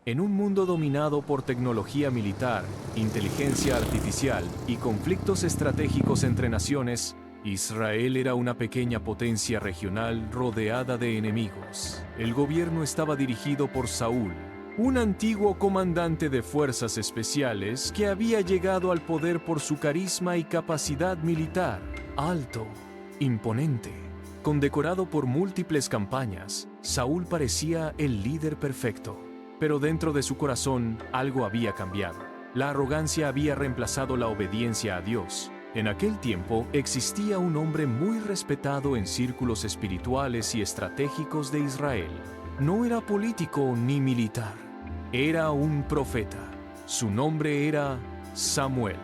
En un mundo dominado por tecnología militar, inteligencia artificial y conflictos estratégicos entre naciones, Israel era una pequeña potencia regional rodeada de enemigos. El gobierno estaba dirigido por Saúl, un antiguo comandante de fuerzas especiales que había llegado al poder por su carisma y capacidad militar. Alto, imponente, condecorado por múltiples campañas, Saúl parecía el líder perfecto. Pero dentro de su corazón algo había cambiado. La arrogancia había reemplazado la obediencia a Dios. En aquel tiempo existía un hombre muy respetado en círculos espirituales y estratégicos de Israel. No era político ni militar. Era un profeta. Su nombre era Samuel.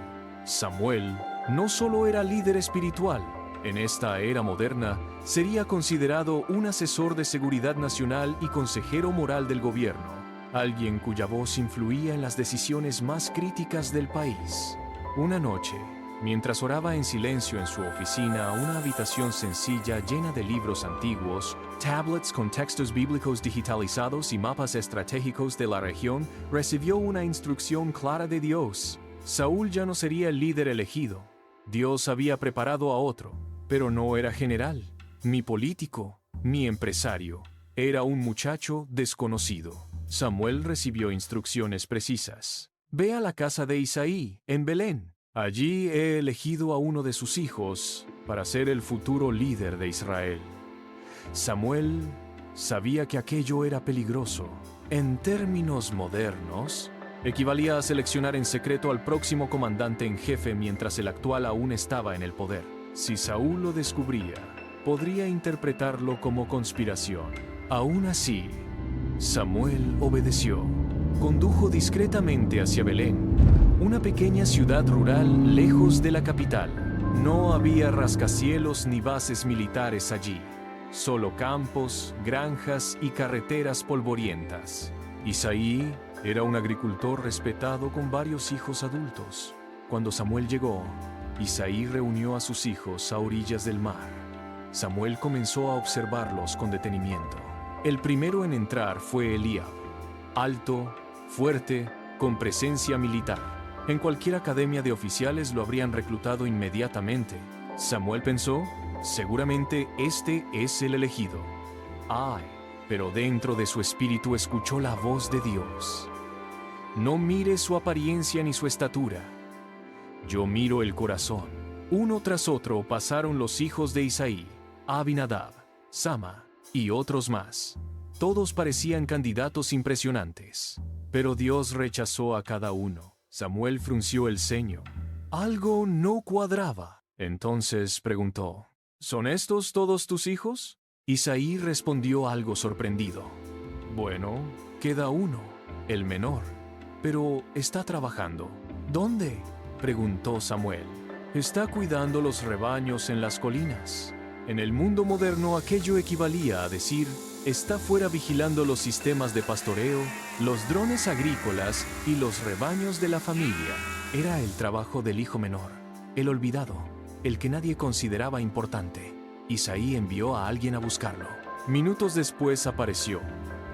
Samuel no solo era líder espiritual. En esta era moderna, sería considerado un asesor de seguridad nacional y consejero moral del gobierno. Alguien cuya voz influía en las decisiones más críticas del país. Una noche, mientras oraba en silencio en su oficina, una habitación sencilla llena de libros antiguos, tablets con textos bíblicos digitalizados y mapas estratégicos de la región, recibió una instrucción clara de Dios. Saúl ya no sería el líder elegido. Dios había preparado a otro, pero no era general, ni político, ni empresario. Era un muchacho desconocido. Samuel recibió instrucciones precisas. Ve a la casa de Isaí, en Belén. Allí he elegido a uno de sus hijos para ser el futuro líder de Israel. Samuel sabía que aquello era peligroso. En términos modernos, equivalía a seleccionar en secreto al próximo comandante en jefe mientras el actual aún estaba en el poder. Si Saúl lo descubría, podría interpretarlo como conspiración. Aún así, Samuel obedeció. Condujo discretamente hacia Belén, una pequeña ciudad rural lejos de la capital. No había rascacielos ni bases militares allí, solo campos, granjas y carreteras polvorientas. Isaí era un agricultor respetado con varios hijos adultos. Cuando Samuel llegó, Isaí reunió a sus hijos a orillas del mar. Samuel comenzó a observarlos con detenimiento. El primero en entrar fue Eliab, alto, fuerte, con presencia militar. En cualquier academia de oficiales lo habrían reclutado inmediatamente. Samuel pensó, seguramente este es el elegido. ¡Ay! Pero dentro de su espíritu escuchó la voz de Dios. No mires su apariencia ni su estatura. Yo miro el corazón. Uno tras otro pasaron los hijos de Isaí, Abinadab, Sama y otros más. Todos parecían candidatos impresionantes, pero Dios rechazó a cada uno. Samuel frunció el ceño. Algo no cuadraba. Entonces preguntó, ¿son estos todos tus hijos? Isaí respondió algo sorprendido. Bueno, queda uno, el menor, pero está trabajando. ¿Dónde?, preguntó Samuel. Está cuidando los rebaños en las colinas. En el mundo moderno aquello equivalía a decir, está fuera vigilando los sistemas de pastoreo, los drones agrícolas y los rebaños de la familia. Era el trabajo del hijo menor, el olvidado, el que nadie consideraba importante. Isaí envió a alguien a buscarlo. Minutos después apareció.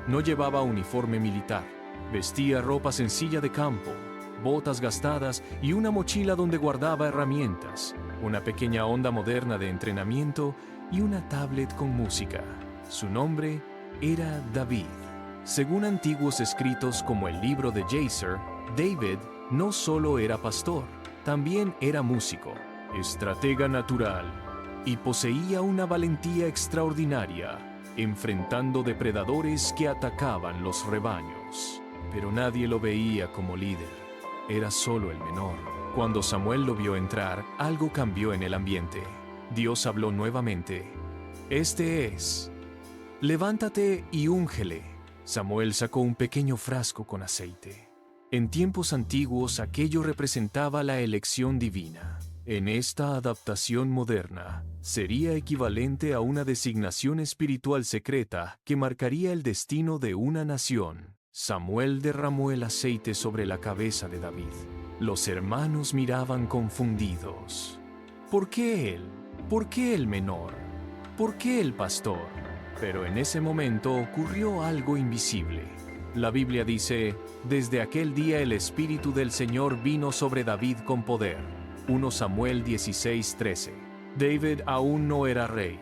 No llevaba uniforme militar. Vestía ropa sencilla de campo, botas gastadas y una mochila donde guardaba herramientas, una pequeña onda moderna de entrenamiento y una tablet con música. Su nombre era David. Según antiguos escritos como el libro de Jaser, David no solo era pastor, también era músico, estratega natural y poseía una valentía extraordinaria, enfrentando depredadores que atacaban los rebaños. Pero nadie lo veía como líder. Era solo el menor. Cuando Samuel lo vio entrar, algo cambió en el ambiente. Dios habló nuevamente. Este es. Levántate y úngele. Samuel sacó un pequeño frasco con aceite. En tiempos antiguos aquello representaba la elección divina. En esta adaptación moderna, sería equivalente a una designación espiritual secreta que marcaría el destino de una nación. Samuel derramó el aceite sobre la cabeza de David. Los hermanos miraban confundidos. ¿Por qué él? ¿Por qué el menor? ¿Por qué el pastor? Pero en ese momento ocurrió algo invisible. La Biblia dice, desde aquel día el Espíritu del Señor vino sobre David con poder. 1 Samuel 16:13. David aún no era rey,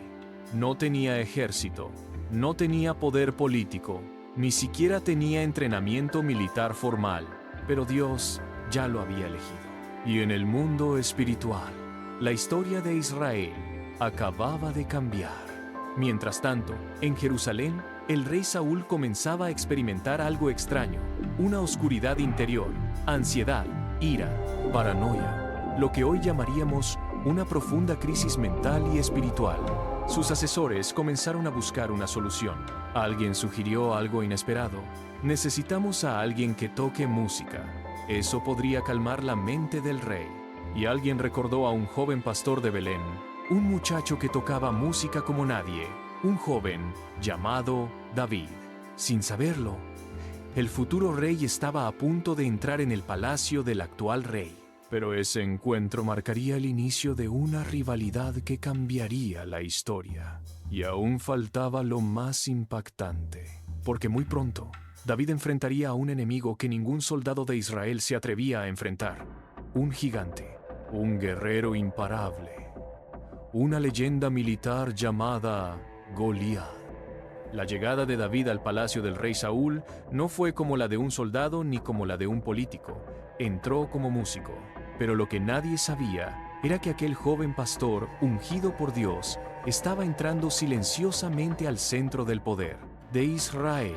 no tenía ejército, no tenía poder político, ni siquiera tenía entrenamiento militar formal, pero Dios ya lo había elegido. Y en el mundo espiritual, la historia de Israel acababa de cambiar. Mientras tanto, en Jerusalén, el rey Saúl comenzaba a experimentar algo extraño, una oscuridad interior, ansiedad, ira, paranoia, lo que hoy llamaríamos una profunda crisis mental y espiritual. Sus asesores comenzaron a buscar una solución. Alguien sugirió algo inesperado. Necesitamos a alguien que toque música. Eso podría calmar la mente del rey. Y alguien recordó a un joven pastor de Belén, un muchacho que tocaba música como nadie, un joven llamado David. Sin saberlo, el futuro rey estaba a punto de entrar en el palacio del actual rey. Pero ese encuentro marcaría el inicio de una rivalidad que cambiaría la historia. Y aún faltaba lo más impactante, porque muy pronto, David enfrentaría a un enemigo que ningún soldado de Israel se atrevía a enfrentar. Un gigante, un guerrero imparable, una leyenda militar llamada Goliat. La llegada de David al palacio del rey Saúl no fue como la de un soldado ni como la de un político. Entró como músico. Pero lo que nadie sabía era que aquel joven pastor, ungido por Dios, estaba entrando silenciosamente al centro del poder de Israel.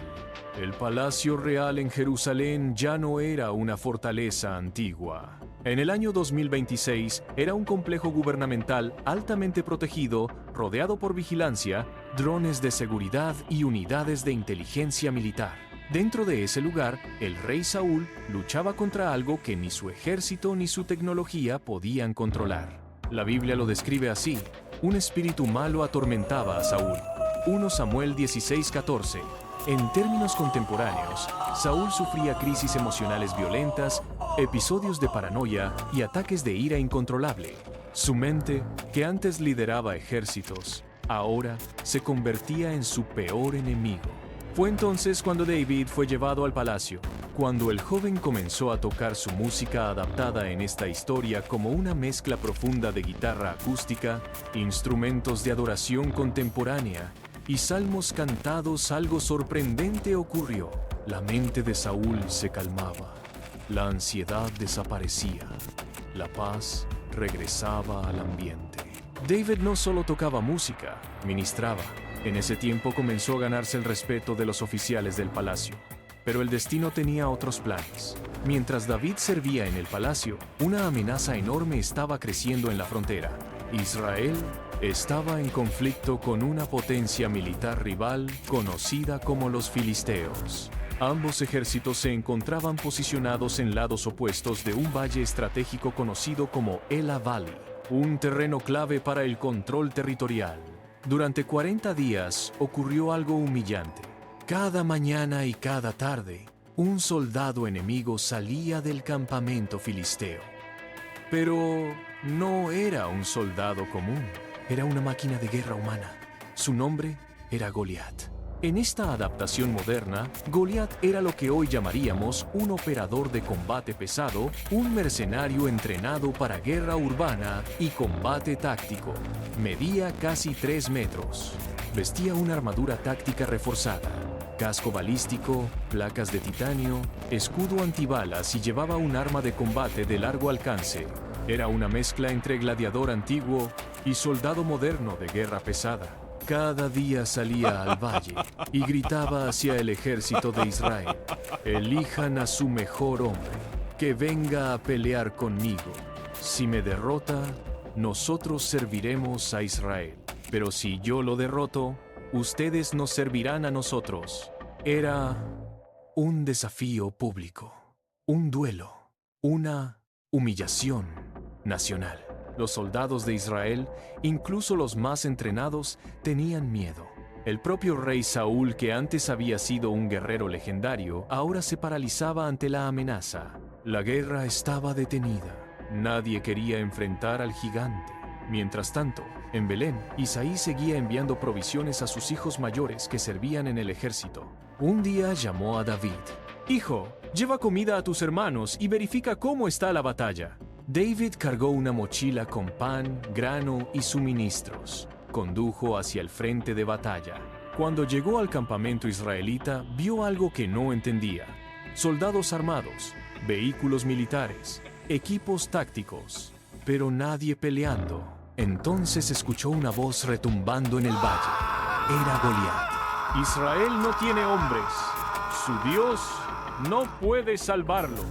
El palacio real en Jerusalén ya no era una fortaleza antigua. En el año 2026 era un complejo gubernamental altamente protegido, rodeado por vigilancia, drones de seguridad y unidades de inteligencia militar. Dentro de ese lugar, el rey Saúl luchaba contra algo que ni su ejército ni su tecnología podían controlar. La Biblia lo describe así: un espíritu malo atormentaba a Saúl. 1 Samuel 16:14. En términos contemporáneos, Saúl sufría crisis emocionales violentas, episodios de paranoia y ataques de ira incontrolable. Su mente, que antes lideraba ejércitos, ahora se convertía en su peor enemigo. Fue entonces cuando David fue llevado al palacio, cuando el joven comenzó a tocar su música adaptada en esta historia como una mezcla profunda de guitarra acústica, instrumentos de adoración contemporánea y salmos cantados. Algo sorprendente ocurrió. La mente de Saúl se calmaba, la ansiedad desaparecía, la paz regresaba al ambiente. David no solo tocaba música, ministraba. En ese tiempo comenzó a ganarse el respeto de los oficiales del palacio. Pero el destino tenía otros planes. Mientras David servía en el palacio, una amenaza enorme estaba creciendo en la frontera. Israel estaba en conflicto con una potencia militar rival conocida como los filisteos. Ambos ejércitos se encontraban posicionados en lados opuestos de un valle estratégico conocido como Ela Valley, un terreno clave para el control territorial. Durante 40 días ocurrió algo humillante. Cada mañana y cada tarde, un soldado enemigo salía del campamento filisteo. Pero no era un soldado común, era una máquina de guerra humana. Su nombre era Goliat. En esta adaptación moderna, Goliat era lo que hoy llamaríamos un operador de combate pesado, un mercenario entrenado para guerra urbana y combate táctico. Medía casi 3 metros. Vestía una armadura táctica reforzada, casco balístico, placas de titanio, escudo antibalas y llevaba un arma de combate de largo alcance. Era una mezcla entre gladiador antiguo y soldado moderno de guerra pesada. Cada día salía al valle y gritaba hacia el ejército de Israel: elijan a su mejor hombre, que venga a pelear conmigo. Si me derrota, nosotros serviremos a Israel. Pero si yo lo derroto, ustedes nos servirán a nosotros. Era un desafío público, un duelo, una humillación nacional. Los soldados de Israel, incluso los más entrenados, tenían miedo. El propio rey Saúl, que antes había sido un guerrero legendario, ahora se paralizaba ante la amenaza. La guerra estaba detenida. Nadie quería enfrentar al gigante. Mientras tanto, en Belén, Isaí seguía enviando provisiones a sus hijos mayores que servían en el ejército. Un día llamó a David. Hijo, lleva comida a tus hermanos y verifica cómo está la batalla. David cargó una mochila con pan, grano y suministros. Condujo hacia el frente de batalla. Cuando llegó al campamento israelita, vio algo que no entendía. Soldados armados, vehículos militares, equipos tácticos, pero nadie peleando. Entonces escuchó una voz retumbando en el valle. Era Goliat. Israel no tiene hombres. Su Dios no puede salvarlos.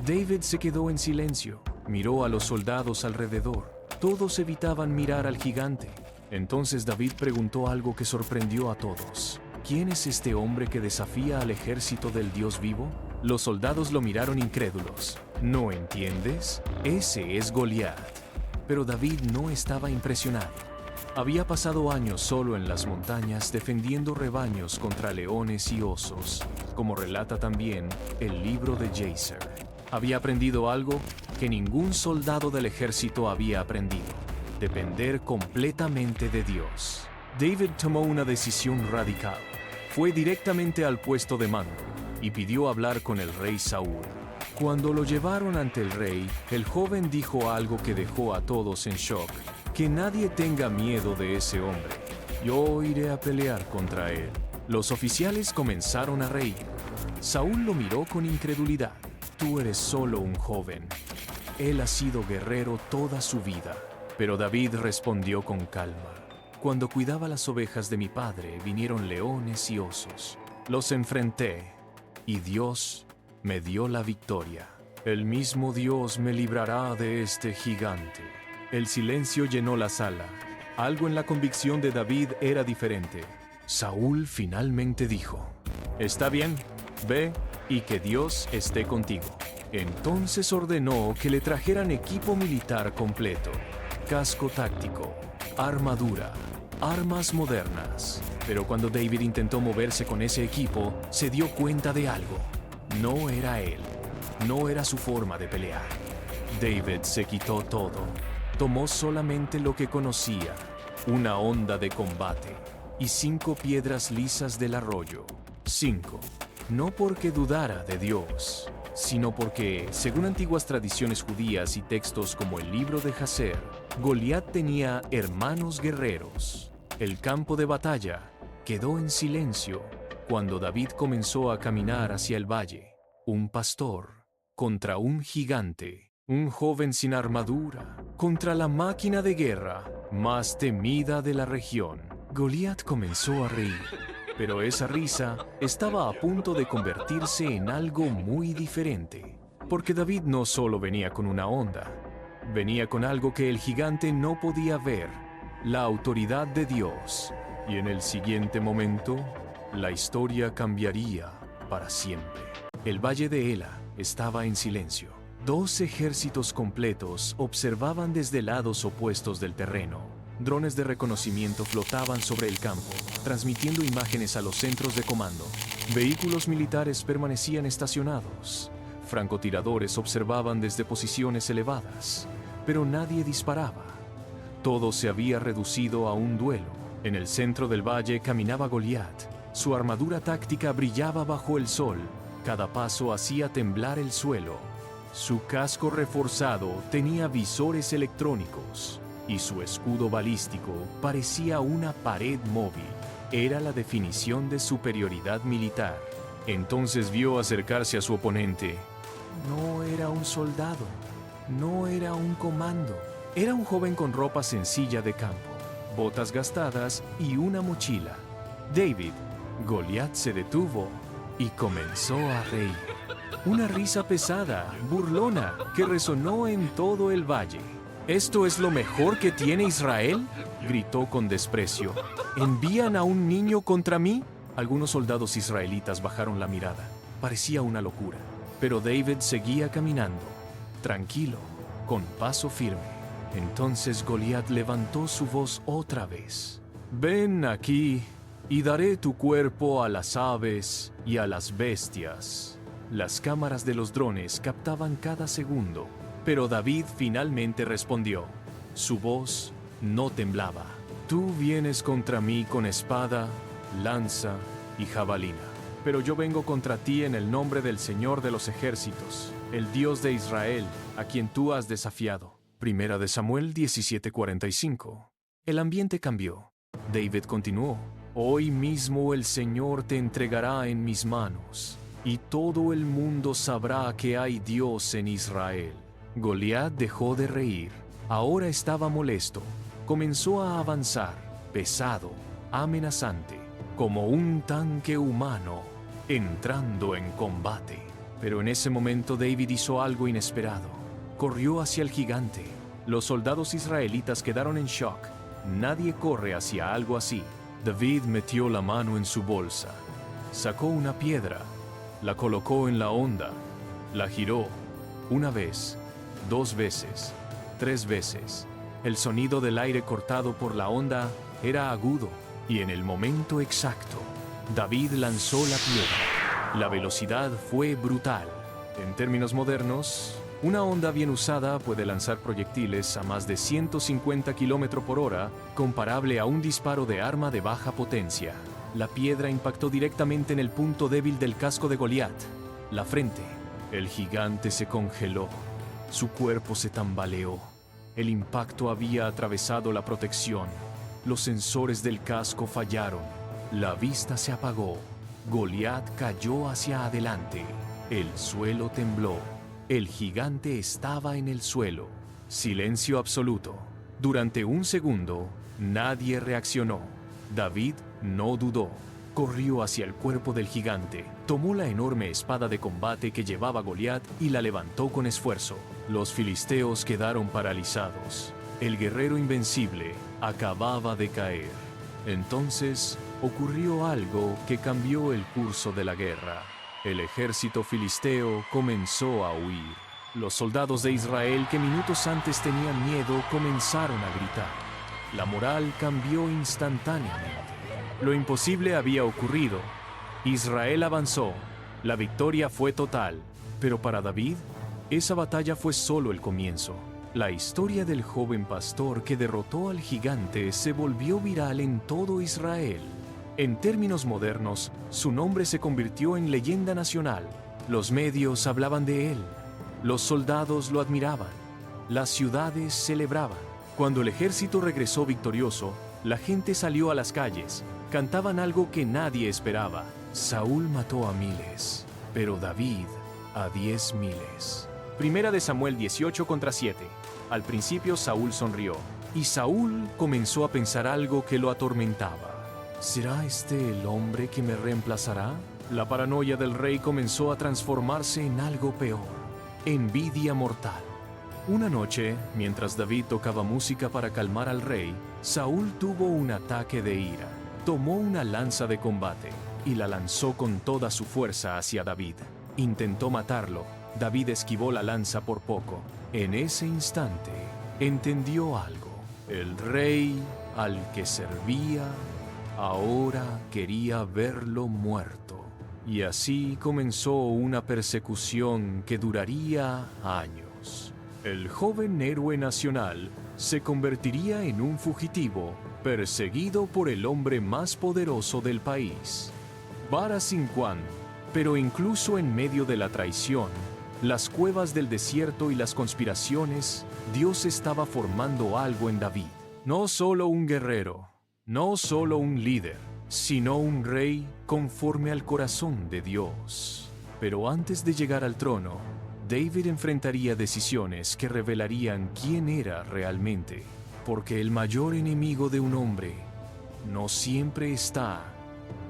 David se quedó en silencio. Miró a los soldados alrededor. Todos evitaban mirar al gigante. Entonces David preguntó algo que sorprendió a todos. ¿Quién es este hombre que desafía al ejército del Dios vivo? Los soldados lo miraron incrédulos. ¿No entiendes? Ese es Goliat. Pero David no estaba impresionado. Había pasado años solo en las montañas defendiendo rebaños contra leones y osos, como relata también el libro de Jazer. Había aprendido algo que ningún soldado del ejército había aprendido: depender completamente de Dios. David tomó una decisión radical. Fue directamente al puesto de mando y pidió hablar con el rey Saúl. Cuando lo llevaron ante el rey, el joven dijo algo que dejó a todos en shock: que nadie tenga miedo de ese hombre. Yo iré a pelear contra él. Los oficiales comenzaron a reír. Saúl lo miró con incredulidad. Tú eres solo un joven. Él ha sido guerrero toda su vida. Pero David respondió con calma. Cuando cuidaba las ovejas de mi padre, vinieron leones y osos. Los enfrenté, y Dios me dio la victoria. El mismo Dios me librará de este gigante. El silencio llenó la sala. Algo en la convicción de David era diferente. Saúl finalmente dijo: Está bien, ve y que Dios esté contigo. Entonces ordenó que le trajeran equipo militar completo: casco táctico, armadura, armas modernas. Pero cuando David intentó moverse con ese equipo, se dio cuenta de algo. No era él. No era su forma de pelear. David se quitó todo. Tomó solamente lo que conocía: una honda de combate y 5 piedras lisas del arroyo. 5. No porque dudara de Dios, sino porque, según antiguas tradiciones judías y textos como el libro de Jazer, Goliat tenía hermanos guerreros. El campo de batalla quedó en silencio cuando David comenzó a caminar hacia el valle. Un pastor contra un gigante, un joven sin armadura, contra la máquina de guerra más temida de la región. Goliat comenzó a reír, pero esa risa estaba a punto de convertirse en algo muy diferente. Porque David no solo venía con una honda, venía con algo que el gigante no podía ver: la autoridad de Dios. Y en el siguiente momento, la historia cambiaría para siempre. El valle de Ela estaba en silencio. 2 ejércitos completos observaban desde lados opuestos del terreno. Drones de reconocimiento flotaban sobre el campo, transmitiendo imágenes a los centros de comando. Vehículos militares permanecían estacionados. Francotiradores observaban desde posiciones elevadas, pero nadie disparaba. Todo se había reducido a un duelo. En el centro del valle caminaba Goliat. Su armadura táctica brillaba bajo el sol. Cada paso hacía temblar el suelo. Su casco reforzado tenía visores electrónicos y su escudo balístico parecía una pared móvil. Era la definición de superioridad militar. Entonces vio acercarse a su oponente. No era un soldado, no era un comando. Era un joven con ropa sencilla de campo, botas gastadas y una mochila. David. Goliat se detuvo y comenzó a reír. Una risa pesada, burlona, que resonó en todo el valle. ¿Esto es lo mejor que tiene Israel?, gritó con desprecio. ¿Envían a un niño contra mí? Algunos soldados israelitas bajaron la mirada. Parecía una locura. Pero David seguía caminando, tranquilo, con paso firme. Entonces Goliat levantó su voz otra vez. Ven aquí y daré tu cuerpo a las aves y a las bestias. Las cámaras de los drones captaban cada segundo, pero David finalmente respondió. Su voz no temblaba. Tú vienes contra mí con espada, lanza y jabalina, pero yo vengo contra ti en el nombre del Señor de los ejércitos, el Dios de Israel, a quien tú has desafiado. Primera de Samuel 17:45. El ambiente cambió. David continuó: Hoy mismo el Señor te entregará en mis manos, y todo el mundo sabrá que hay Dios en Israel. Goliat dejó de reír. Ahora estaba molesto. Comenzó a avanzar, pesado, amenazante, como un tanque humano, entrando en combate. Pero en ese momento David hizo algo inesperado. Corrió hacia el gigante. Los soldados israelitas quedaron en shock. Nadie corre hacia algo así. David metió la mano en su bolsa. Sacó una piedra. La colocó en la honda. La giró. Una vez, 2 veces, 3 veces. El sonido del aire cortado por la honda era agudo, y en el momento exacto, David lanzó la piedra. La velocidad fue brutal. En términos modernos, una honda bien usada puede lanzar proyectiles a más de 150 km por hora, comparable a un disparo de arma de baja potencia. La piedra impactó directamente en el punto débil del casco de Goliat, la frente. El gigante se congeló. Su cuerpo se tambaleó. El impacto había atravesado la protección. Los sensores del casco fallaron. La vista se apagó. Goliat cayó hacia adelante. El suelo tembló. El gigante estaba en el suelo. Silencio absoluto. Durante un segundo, nadie reaccionó. David no dudó. Corrió hacia el cuerpo del gigante, tomó la enorme espada de combate que llevaba Goliat y la levantó con esfuerzo. Los filisteos quedaron paralizados. El guerrero invencible acababa de caer. Entonces ocurrió algo que cambió el curso de la guerra. El ejército filisteo comenzó a huir. Los soldados de Israel que minutos antes tenían miedo comenzaron a gritar. La moral cambió instantáneamente. Lo imposible había ocurrido. Israel avanzó. La victoria fue total. Pero para David, esa batalla fue solo el comienzo. La historia del joven pastor que derrotó al gigante se volvió viral en todo Israel. En términos modernos, su nombre se convirtió en leyenda nacional. Los medios hablaban de él. Los soldados lo admiraban. Las ciudades celebraban. Cuando el ejército regresó victorioso, la gente salió a las calles. Cantaban algo que nadie esperaba. Saúl mató a miles, pero David a 10,000. Primera de Samuel 18:7. Al principio Saúl sonrió, y Saúl comenzó a pensar algo que lo atormentaba. ¿Será este el hombre que me reemplazará? La paranoia del rey comenzó a transformarse en algo peor: envidia mortal. Una noche, mientras David tocaba música para calmar al rey, Saúl tuvo un ataque de ira. Tomó una lanza de combate y la lanzó con toda su fuerza hacia David. Intentó matarlo. David esquivó la lanza por poco. En ese instante, entendió algo. El rey al que servía ahora quería verlo muerto. Y así comenzó una persecución que duraría años. El joven héroe nacional se convertiría en un fugitivo, perseguido por el hombre más poderoso del país, Bara Sincuán. Pero incluso en medio de la traición, las cuevas del desierto y las conspiraciones, Dios estaba formando algo en David. No solo un guerrero, no solo un líder, sino un rey conforme al corazón de Dios. Pero antes de llegar al trono, David enfrentaría decisiones que revelarían quién era realmente. Porque el mayor enemigo de un hombre no siempre está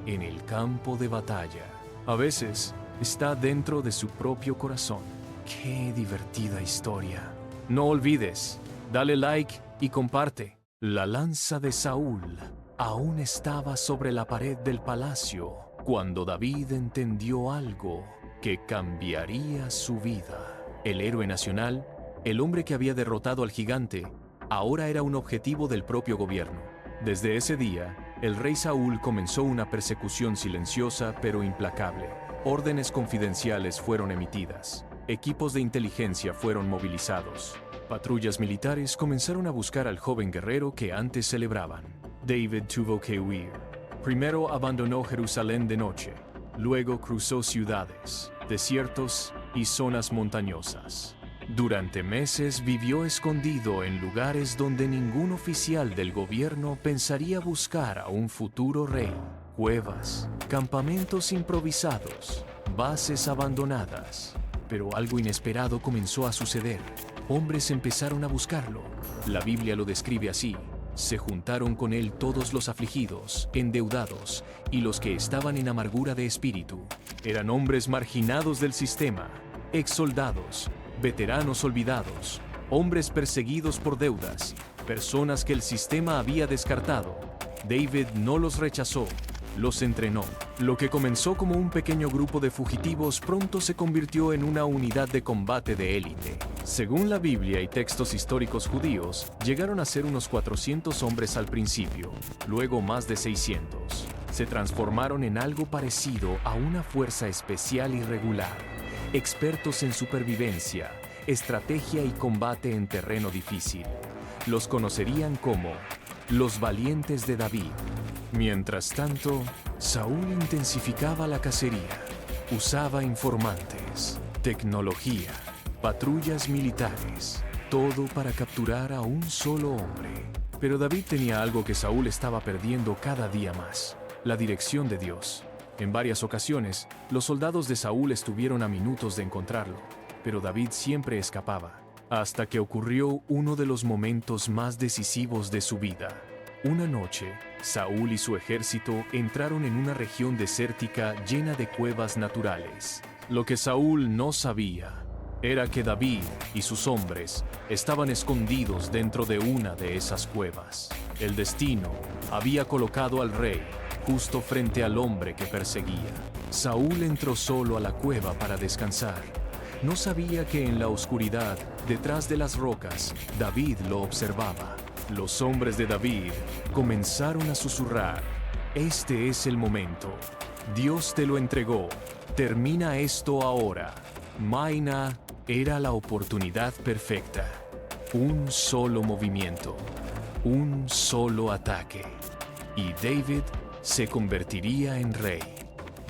en el campo de batalla. A veces está dentro de su propio corazón. ¡Qué divertida historia! No olvides, dale like y comparte. La lanza de Saúl aún estaba sobre la pared del palacio cuando David entendió algo que cambiaría su vida. El héroe nacional, el hombre que había derrotado al gigante, ahora era un objetivo del propio gobierno. Desde ese día, el rey Saúl comenzó una persecución silenciosa pero implacable. Órdenes confidenciales fueron emitidas. Equipos de inteligencia fueron movilizados. Patrullas militares comenzaron a buscar al joven guerrero que antes celebraban. David tuvo que huir. Primero abandonó Jerusalén de noche. Luego cruzó ciudades, desiertos y zonas montañosas. Durante meses vivió escondido en lugares donde ningún oficial del gobierno pensaría buscar a un futuro rey. Cuevas, campamentos improvisados, bases abandonadas. Pero algo inesperado comenzó a suceder. Hombres empezaron a buscarlo. La Biblia lo describe así: se juntaron con él todos los afligidos, endeudados y los que estaban en amargura de espíritu. Eran hombres marginados del sistema, exsoldados, veteranos olvidados, hombres perseguidos por deudas, personas que el sistema había descartado. David no los rechazó, los entrenó. Lo que comenzó como un pequeño grupo de fugitivos pronto se convirtió en una unidad de combate de élite. Según la Biblia y textos históricos judíos, llegaron a ser unos 400 hombres al principio, luego más de 600. Se transformaron en algo parecido a una fuerza especial y regular, expertos en supervivencia, estrategia y combate en terreno difícil. Los conocerían como los valientes de David. Mientras tanto, Saúl intensificaba la cacería, usaba informantes, tecnología, patrullas militares, todo para capturar a un solo hombre. Pero David tenía algo que Saúl estaba perdiendo cada día más: la dirección de Dios. En varias ocasiones, los soldados de Saúl estuvieron a minutos de encontrarlo, pero David siempre escapaba, hasta que ocurrió uno de los momentos más decisivos de su vida. Una noche, Saúl y su ejército entraron en una región desértica llena de cuevas naturales. Lo que Saúl no sabía era que David y sus hombres estaban escondidos dentro de una de esas cuevas. El destino había colocado al rey justo frente al hombre que perseguía. Saúl entró solo a la cueva para descansar. No sabía que en la oscuridad, detrás de las rocas, David lo observaba. Los hombres de David comenzaron a susurrar: «Este es el momento. Dios te lo entregó. Termina esto ahora». Maina era la oportunidad perfecta. Un solo movimiento, un solo ataque, y David se convertiría en rey.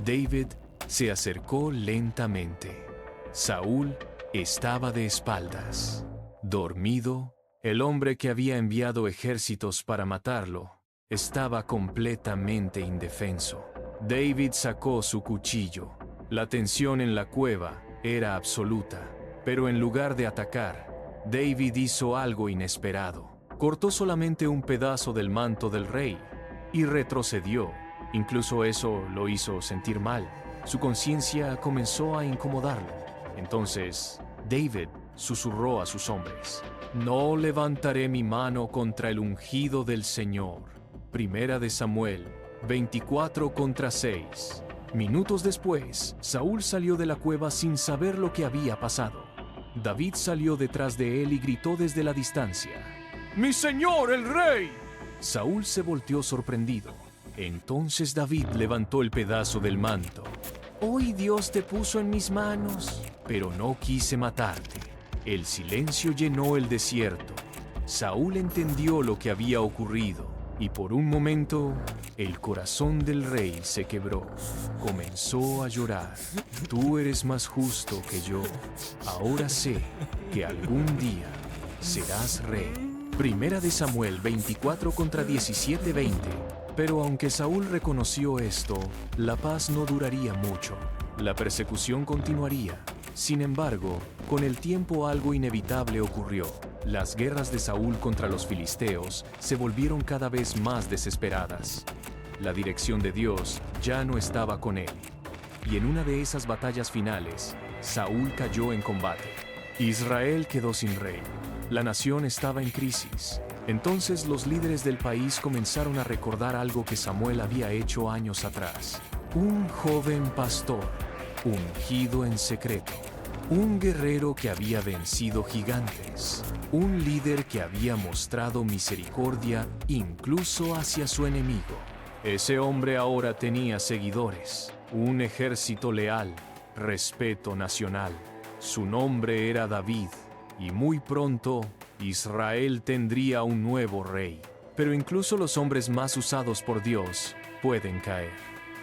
David se acercó lentamente. Saúl estaba de espaldas, dormido. El hombre que había enviado ejércitos para matarlo estaba completamente indefenso. David sacó su cuchillo. La tensión en la cueva era absoluta, pero en lugar de atacar, David hizo algo inesperado. Cortó solamente un pedazo del manto del rey y retrocedió. Incluso eso lo hizo sentir mal. Su conciencia comenzó a incomodarlo. Entonces, David susurró a sus hombres: «No levantaré mi mano contra el ungido del Señor». Primera de Samuel 24:6. Minutos después, Saúl salió de la cueva sin saber lo que había pasado. David salió detrás de él y gritó desde la distancia: «¡Mi señor, el rey!». Saúl se volteó sorprendido. Entonces David levantó el pedazo del manto. «Hoy Dios te puso en mis manos, pero no quise matarte». El silencio llenó el desierto. Saúl entendió lo que había ocurrido, y por un momento, el corazón del rey se quebró. Comenzó a llorar. «Tú eres más justo que yo. Ahora sé que algún día serás rey». Primera de Samuel 24:17-20. Pero aunque Saúl reconoció esto, la paz no duraría mucho. La persecución continuaría. Sin embargo, con el tiempo algo inevitable ocurrió. Las guerras de Saúl contra los filisteos se volvieron cada vez más desesperadas. La dirección de Dios ya no estaba con él. Y en una de esas batallas finales, Saúl cayó en combate. Israel quedó sin rey. La nación estaba en crisis. Entonces los líderes del país comenzaron a recordar algo que Samuel había hecho años atrás. Un joven pastor, ungido en secreto. Un guerrero que había vencido gigantes. Un líder que había mostrado misericordia incluso hacia su enemigo. Ese hombre ahora tenía seguidores, un ejército leal, respeto nacional. Su nombre era David, y muy pronto Israel tendría un nuevo rey. Pero incluso los hombres más usados por Dios pueden caer.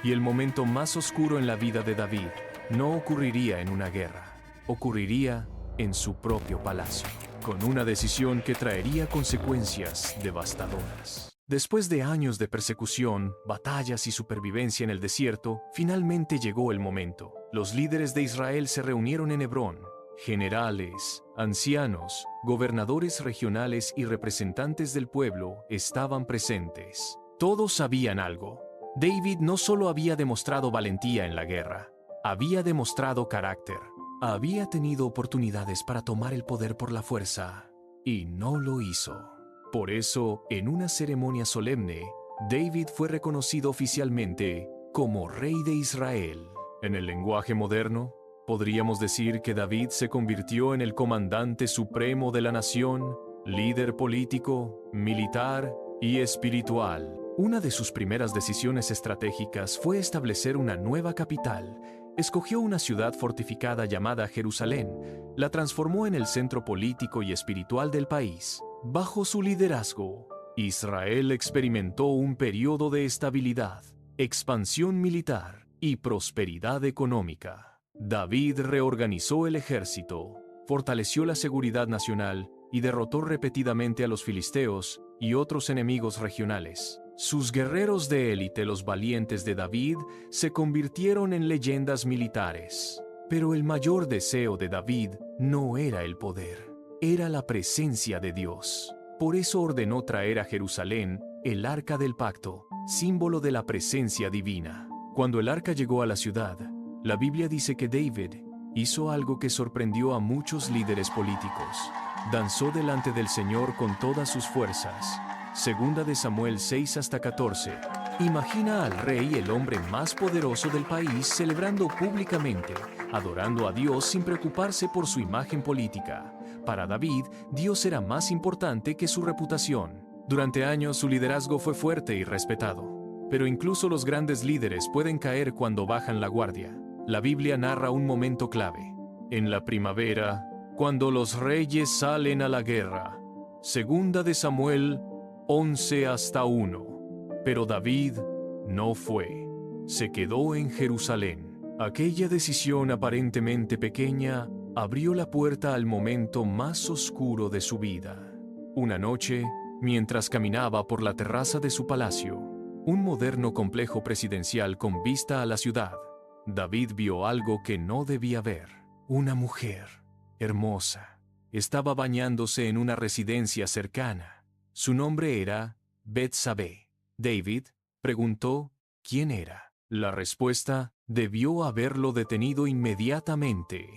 Y el momento más oscuro en la vida de David no ocurriría en una guerra, ocurriría en su propio palacio, con una decisión que traería consecuencias devastadoras. Después de años de persecución, batallas y supervivencia en el desierto, finalmente llegó el momento. Los líderes de Israel se reunieron en Hebrón. Generales, ancianos, gobernadores regionales y representantes del pueblo estaban presentes. Todos sabían algo. David no solo había demostrado valentía en la guerra, había demostrado carácter. Había tenido oportunidades para tomar el poder por la fuerza, y no lo hizo. Por eso, en una ceremonia solemne, David fue reconocido oficialmente como rey de Israel. En el lenguaje moderno, podríamos decir que David se convirtió en el comandante supremo de la nación, líder político, militar y espiritual. Una de sus primeras decisiones estratégicas fue establecer una nueva capital. Escogió una ciudad fortificada llamada Jerusalén, la transformó en el centro político y espiritual del país. Bajo su liderazgo, Israel experimentó un periodo de estabilidad, expansión militar y prosperidad económica. David reorganizó el ejército, fortaleció la seguridad nacional y derrotó repetidamente a los filisteos y otros enemigos regionales. Sus guerreros de élite, los valientes de David, se convirtieron en leyendas militares. Pero el mayor deseo de David no era el poder, era la presencia de Dios. Por eso ordenó traer a Jerusalén el Arca del Pacto, símbolo de la presencia divina. Cuando el arca llegó a la ciudad, la Biblia dice que David hizo algo que sorprendió a muchos líderes políticos. Danzó delante del Señor con todas sus fuerzas. Segunda de Samuel 6 hasta 14. Imagina al rey, el hombre más poderoso del país, celebrando públicamente, adorando a Dios sin preocuparse por su imagen política. Para David, Dios era más importante que su reputación. Durante años su liderazgo fue fuerte y respetado. Pero incluso los grandes líderes pueden caer cuando bajan la guardia. La Biblia narra un momento clave. En la primavera, cuando los reyes salen a la guerra. Segunda de Samuel 11 hasta 1. Pero David no fue. Se quedó en Jerusalén. Aquella decisión aparentemente pequeña abrió la puerta al momento más oscuro de su vida. Una noche, mientras caminaba por la terraza de su palacio, un moderno complejo presidencial con vista a la ciudad, David vio algo que no debía ver. Una mujer, hermosa, estaba bañándose en una residencia cercana. Su nombre era Betsabé. David preguntó quién era. La respuesta debió haberlo detenido inmediatamente.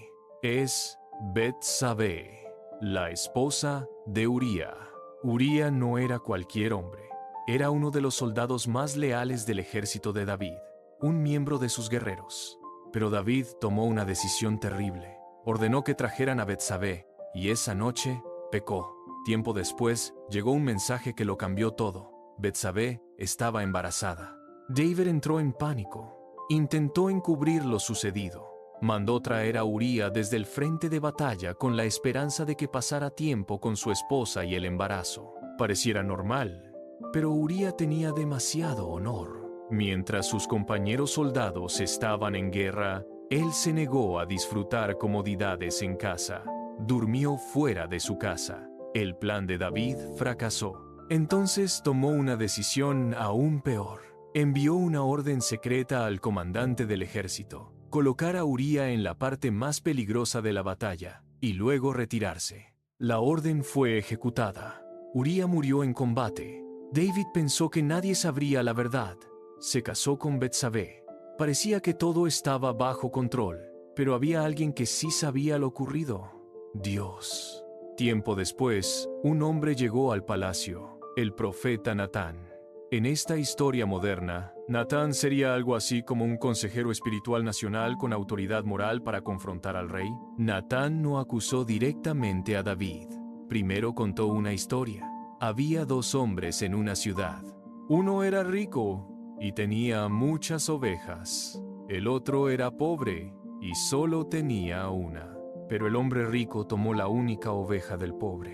Es Betsabé, la esposa de Uría. Uría no era cualquier hombre. Era uno de los soldados más leales del ejército de David, un miembro de sus guerreros. Pero David tomó una decisión terrible. Ordenó que trajeran a Betsabé, y esa noche pecó. Tiempo después, llegó un mensaje que lo cambió todo. Betsabé estaba embarazada. David entró en pánico. Intentó encubrir lo sucedido. Mandó traer a Uría desde el frente de batalla con la esperanza de que pasara tiempo con su esposa y el embarazo. Pareciera normal, pero Uría tenía demasiado honor. Mientras sus compañeros soldados estaban en guerra, él se negó a disfrutar comodidades en casa. Durmió fuera de su casa. El plan de David fracasó. Entonces tomó una decisión aún peor. Envió una orden secreta al comandante del ejército, colocar a Uría en la parte más peligrosa de la batalla y luego retirarse. La orden fue ejecutada. Uría murió en combate. David pensó que nadie sabría la verdad. Se casó con Betsabé. Parecía que todo estaba bajo control, pero había alguien que sí sabía lo ocurrido: Dios. Tiempo después, un hombre llegó al palacio, el profeta Natán. En esta historia moderna, Natán sería algo así como un consejero espiritual nacional con autoridad moral para confrontar al rey. Natán no acusó directamente a David. Primero contó una historia. Había dos hombres en una ciudad. Uno era rico y tenía muchas ovejas. El otro era pobre y solo tenía una. Pero el hombre rico tomó la única oveja del pobre.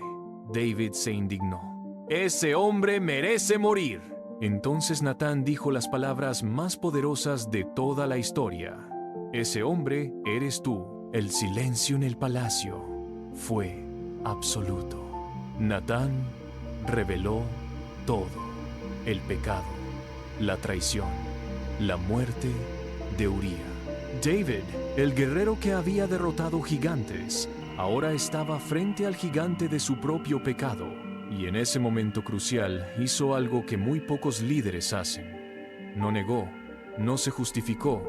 David se indignó. «¡Ese hombre merece morir!». Entonces Natán dijo las palabras más poderosas de toda la historia. Ese hombre eres tú. El silencio en el palacio fue absoluto. Natán reveló todo: el pecado, la traición, la muerte de Uría. David, el guerrero que había derrotado gigantes, ahora estaba frente al gigante de su propio pecado, y en ese momento crucial hizo algo que muy pocos líderes hacen. No negó, no se justificó,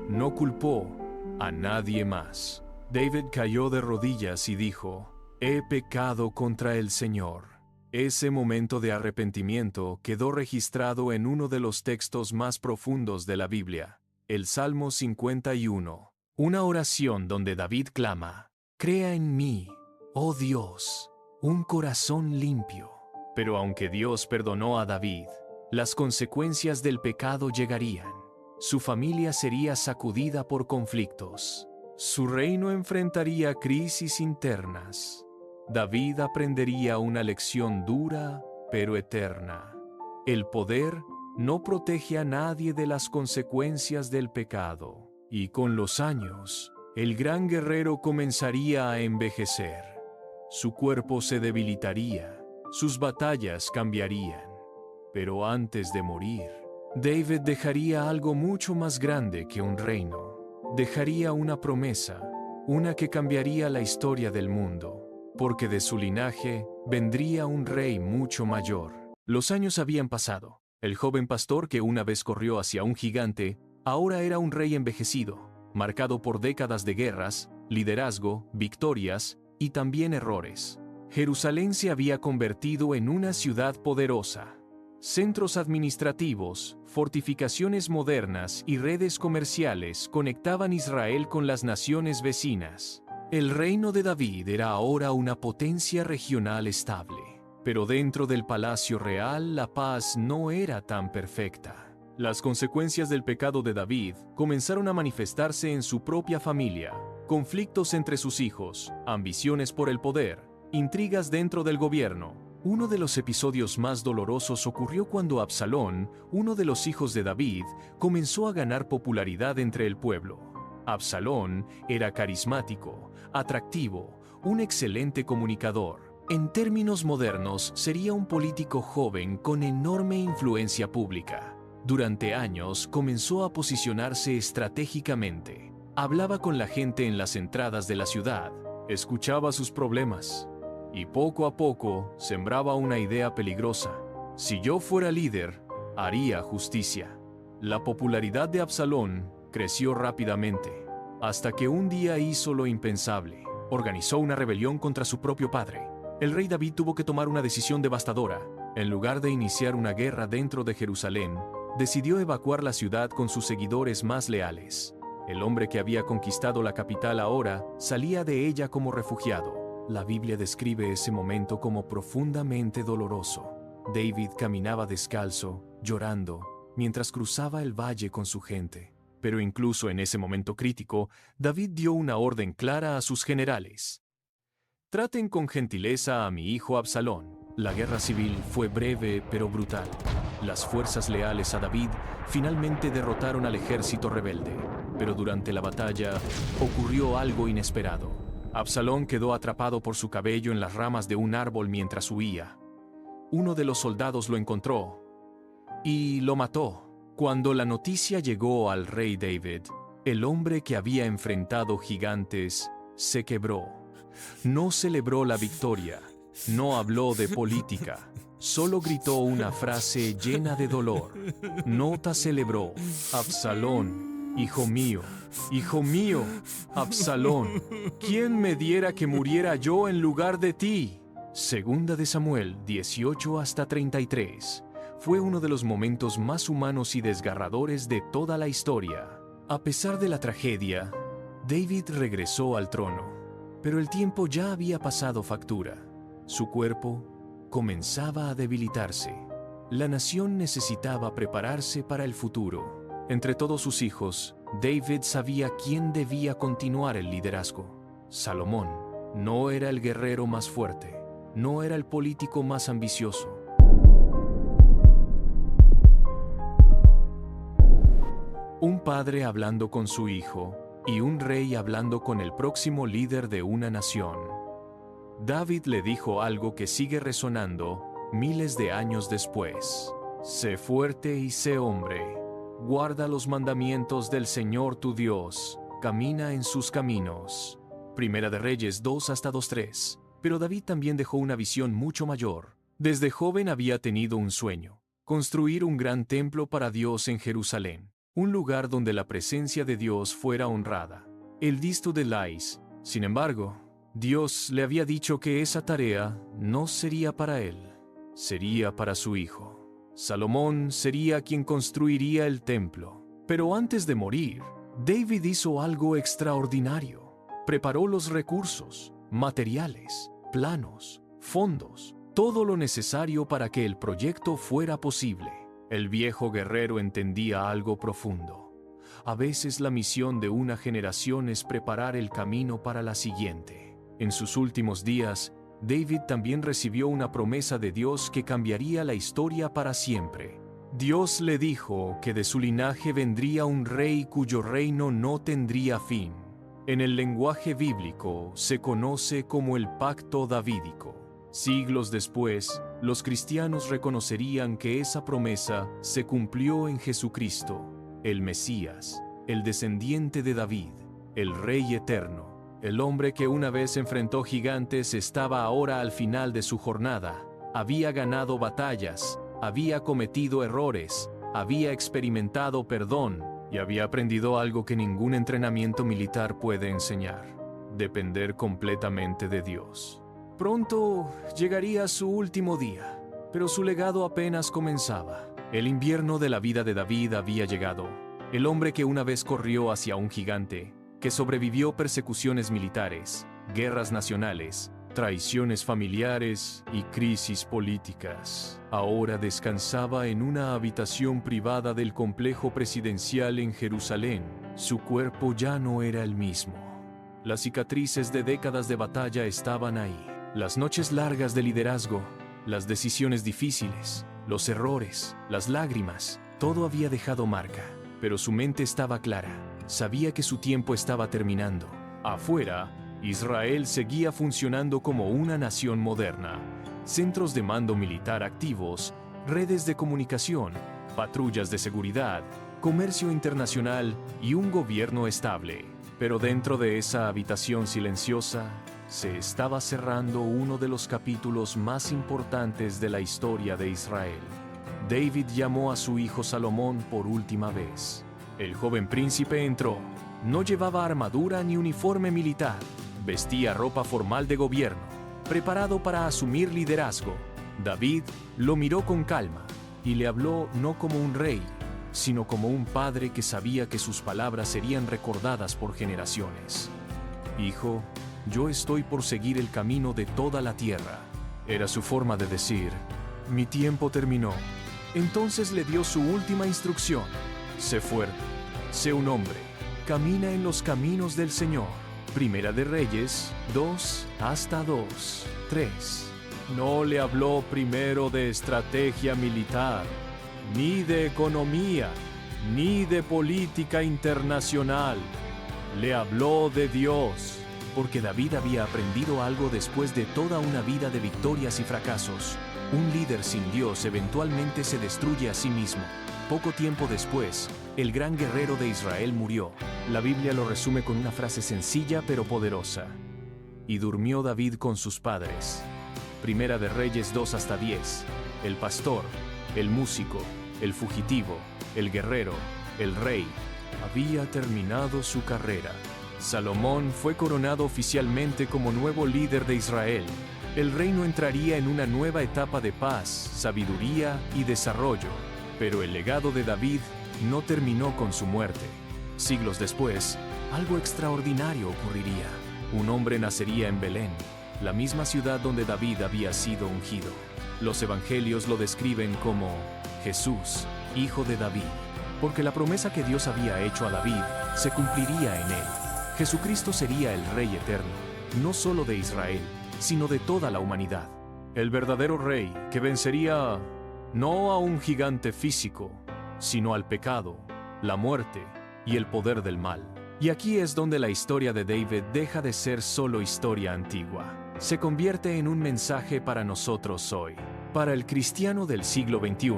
no culpó a nadie más. David cayó de rodillas y dijo: «He pecado contra el Señor». Ese momento de arrepentimiento quedó registrado en uno de los textos más profundos de la Biblia, el Salmo 51, una oración donde David clama: «Crea en mí, oh Dios, un corazón limpio». Pero aunque Dios perdonó a David, las consecuencias del pecado llegarían. Su familia sería sacudida por conflictos. Su reino enfrentaría crisis internas. David aprendería una lección dura, pero eterna. El poder no protege a nadie de las consecuencias del pecado. Y con los años, el gran guerrero comenzaría a envejecer. Su cuerpo se debilitaría, sus batallas cambiarían. Pero antes de morir, David dejaría algo mucho más grande que un reino. Dejaría una promesa, una que cambiaría la historia del mundo, porque de su linaje vendría un rey mucho mayor. Los años habían pasado. El joven pastor que una vez corrió hacia un gigante, ahora era un rey envejecido, marcado por décadas de guerras, liderazgo, victorias y también errores. Jerusalén se había convertido en una ciudad poderosa. Centros administrativos, fortificaciones modernas y redes comerciales conectaban Israel con las naciones vecinas. El reino de David era ahora una potencia regional estable. Pero dentro del palacio real la paz no era tan perfecta. Las consecuencias del pecado de David comenzaron a manifestarse en su propia familia. Conflictos entre sus hijos, ambiciones por el poder, intrigas dentro del gobierno. Uno de los episodios más dolorosos ocurrió cuando Absalón, uno de los hijos de David, comenzó a ganar popularidad entre el pueblo. Absalón era carismático, atractivo, un excelente comunicador. En términos modernos, sería un político joven con enorme influencia pública. Durante años comenzó a posicionarse estratégicamente. Hablaba con la gente en las entradas de la ciudad, escuchaba sus problemas y poco a poco sembraba una idea peligrosa. Si yo fuera líder, haría justicia. La popularidad de Absalón creció rápidamente, hasta que un día hizo lo impensable. Organizó una rebelión contra su propio padre. El rey David tuvo que tomar una decisión devastadora. En lugar de iniciar una guerra dentro de Jerusalén, decidió evacuar la ciudad con sus seguidores más leales. El hombre que había conquistado la capital ahora salía de ella como refugiado. La Biblia describe ese momento como profundamente doloroso. David caminaba descalzo, llorando, mientras cruzaba el valle con su gente. Pero incluso en ese momento crítico, David dio una orden clara a sus generales: «Traten con gentileza a mi hijo Absalón». La guerra civil fue breve pero brutal. Las fuerzas leales a David finalmente derrotaron al ejército rebelde. Pero durante la batalla ocurrió algo inesperado. Absalón quedó atrapado por su cabello en las ramas de un árbol mientras huía. Uno de los soldados lo encontró y lo mató. Cuando la noticia llegó al rey David, el hombre que había enfrentado gigantes se quebró. No celebró la victoria, no habló de política, solo gritó una frase llena de dolor. Nota celebró: «Absalón, hijo mío, Absalón, ¿quién me diera que muriera yo en lugar de ti?». Segunda de Samuel 18 hasta 33. Fue uno de los momentos más humanos y desgarradores de toda la historia. A pesar de la tragedia, David regresó al trono, pero el tiempo ya había pasado factura. Su cuerpo comenzaba a debilitarse. La nación necesitaba prepararse para el futuro. Entre todos sus hijos, David sabía quién debía continuar el liderazgo. Salomón no era el guerrero más fuerte, no era el político más ambicioso. un padre hablando con su hijo, y un rey hablando con el próximo líder de una nación. David le dijo algo que sigue resonando miles de años después. Sé fuerte y sé hombre. Guarda los mandamientos del Señor tu Dios. Camina en sus caminos. Primera de Reyes 2 hasta 2:3. Pero David también dejó una visión mucho mayor. Desde joven había tenido un sueño: construir un gran templo para Dios en Jerusalén, un lugar donde la presencia de Dios fuera honrada. El disto de Lais. Sin embargo, Dios le había dicho que esa tarea no sería para él, sería para su hijo. Salomón sería quien construiría el templo. Pero antes de morir, David hizo algo extraordinario. Preparó los recursos, materiales, planos, fondos, todo lo necesario para que el proyecto fuera posible. El viejo guerrero entendía algo profundo. A veces la misión de una generación es preparar el camino para la siguiente. En sus últimos días, David también recibió una promesa de Dios que cambiaría la historia para siempre. Dios le dijo que de su linaje vendría un rey cuyo reino no tendría fin. En el lenguaje bíblico se conoce como el pacto davídico. Siglos después, los cristianos reconocerían que esa promesa se cumplió en Jesucristo, el Mesías, el descendiente de David, el Rey eterno. El hombre que una vez enfrentó gigantes estaba ahora al final de su jornada. Había ganado batallas, había cometido errores, había experimentado perdón y había aprendido algo que ningún entrenamiento militar puede enseñar: depender completamente de Dios. Pronto llegaría su último día, pero su legado apenas comenzaba. El invierno de la vida de David había llegado. El hombre que una vez corrió hacia un gigante, que sobrevivió persecuciones militares, guerras nacionales, traiciones familiares y crisis políticas, ahora descansaba en una habitación privada del complejo presidencial en Jerusalén. Su cuerpo ya no era el mismo. Las cicatrices de décadas de batalla estaban ahí. Las noches largas de liderazgo, las decisiones difíciles, los errores, las lágrimas, todo había dejado marca. Pero su mente estaba clara. Sabía que su tiempo estaba terminando. Afuera, Israel seguía funcionando como una nación moderna. Centros de mando militar activos, redes de comunicación, patrullas de seguridad, comercio internacional y un gobierno estable. Pero dentro de esa habitación silenciosa, se estaba cerrando uno de los capítulos más importantes de la historia de Israel. David llamó a su hijo Salomón por última vez. El joven príncipe entró. No llevaba armadura ni uniforme militar. Vestía ropa formal de gobierno, preparado para asumir liderazgo. David lo miró con calma y le habló no como un rey, sino como un padre que sabía que sus palabras serían recordadas por generaciones. Hijo, yo estoy por seguir el camino de toda la tierra. Era su forma de decir: mi tiempo terminó. Entonces le dio su última instrucción: sé fuerte, sé un hombre, camina en los caminos del Señor. Primera de Reyes 2 hasta 2:3. No le habló primero de estrategia militar, ni de economía, ni de política internacional. Le habló de Dios, porque David había aprendido algo después de toda una vida de victorias y fracasos. Un líder sin Dios eventualmente se destruye a sí mismo. Poco tiempo después, el gran guerrero de Israel murió. La Biblia lo resume con una frase sencilla pero poderosa: y durmió David con sus padres. Primera de Reyes 2 hasta 10. El pastor, el músico, el fugitivo, el guerrero, el rey, había terminado su carrera. Salomón fue coronado oficialmente como nuevo líder de Israel. El reino entraría en una nueva etapa de paz, sabiduría y desarrollo. Pero el legado de David no terminó con su muerte. Siglos después, algo extraordinario ocurriría. Un hombre nacería en Belén, la misma ciudad donde David había sido ungido. Los evangelios lo describen como Jesús, hijo de David, porque la promesa que Dios había hecho a David se cumpliría en él. Jesucristo sería el Rey eterno, no solo de Israel, sino de toda la humanidad. El verdadero Rey que vencería no a un gigante físico, sino al pecado, la muerte y el poder del mal. Y aquí es donde la historia de David deja de ser solo historia antigua. Se convierte en un mensaje para nosotros hoy. Para el cristiano del siglo XXI,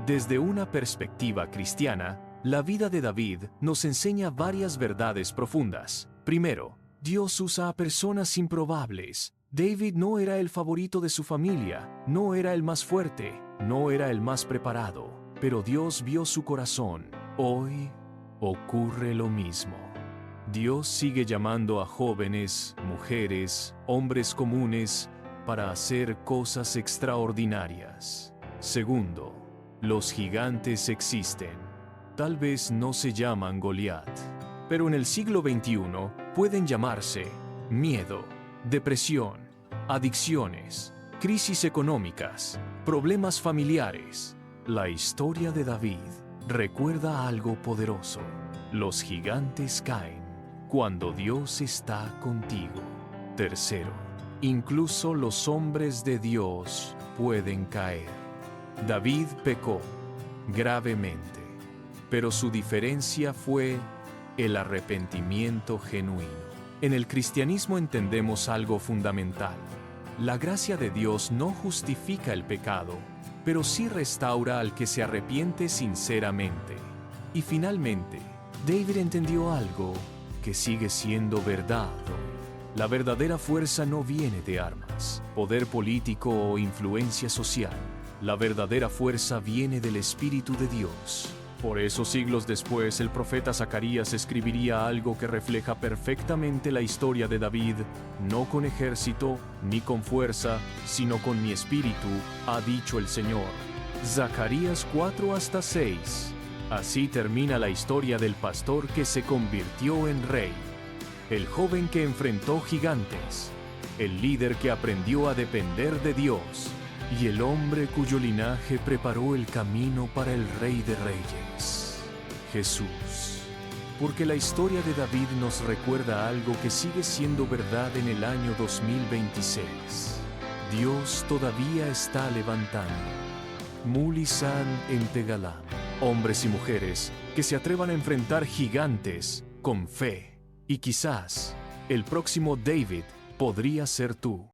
desde una perspectiva cristiana, la vida de David nos enseña varias verdades profundas. Primero, Dios usa a personas improbables. David no era el favorito de su familia, no era el más fuerte, no era el más preparado, pero Dios vio su corazón. Hoy ocurre lo mismo. Dios sigue llamando a jóvenes, mujeres, hombres comunes para hacer cosas extraordinarias. Segundo, los gigantes existen. Tal vez no se llaman Goliat, pero en el siglo XXI pueden llamarse miedo, depresión, adicciones, crisis económicas, problemas familiares. La historia de David recuerda algo poderoso. Los gigantes caen cuando Dios está contigo. Tercero, incluso los hombres de Dios pueden caer. David pecó gravemente, pero su diferencia fue el arrepentimiento genuino. En el cristianismo entendemos algo fundamental. La gracia de Dios no justifica el pecado, pero sí restaura al que se arrepiente sinceramente. Y finalmente, David entendió algo que sigue siendo verdad hoy. La verdadera fuerza no viene de armas, poder político o influencia social. La verdadera fuerza viene del Espíritu de Dios. Por eso, siglos después, el profeta Zacarías escribiría algo que refleja perfectamente la historia de David: no con ejército ni con fuerza, sino con mi espíritu, ha dicho el Señor. Zacarías 4-6. Así termina la historia del pastor que se convirtió en rey, el joven que enfrentó gigantes, el líder que aprendió a depender de Dios, y el hombre cuyo linaje preparó el camino para el Rey de Reyes, Jesús. Porque la historia de David nos recuerda algo que sigue siendo verdad en el año 2026. Dios todavía está levantando Mulisan en Tegalam, hombres y mujeres que se atrevan a enfrentar gigantes con fe. Y quizás el próximo David podría ser tú.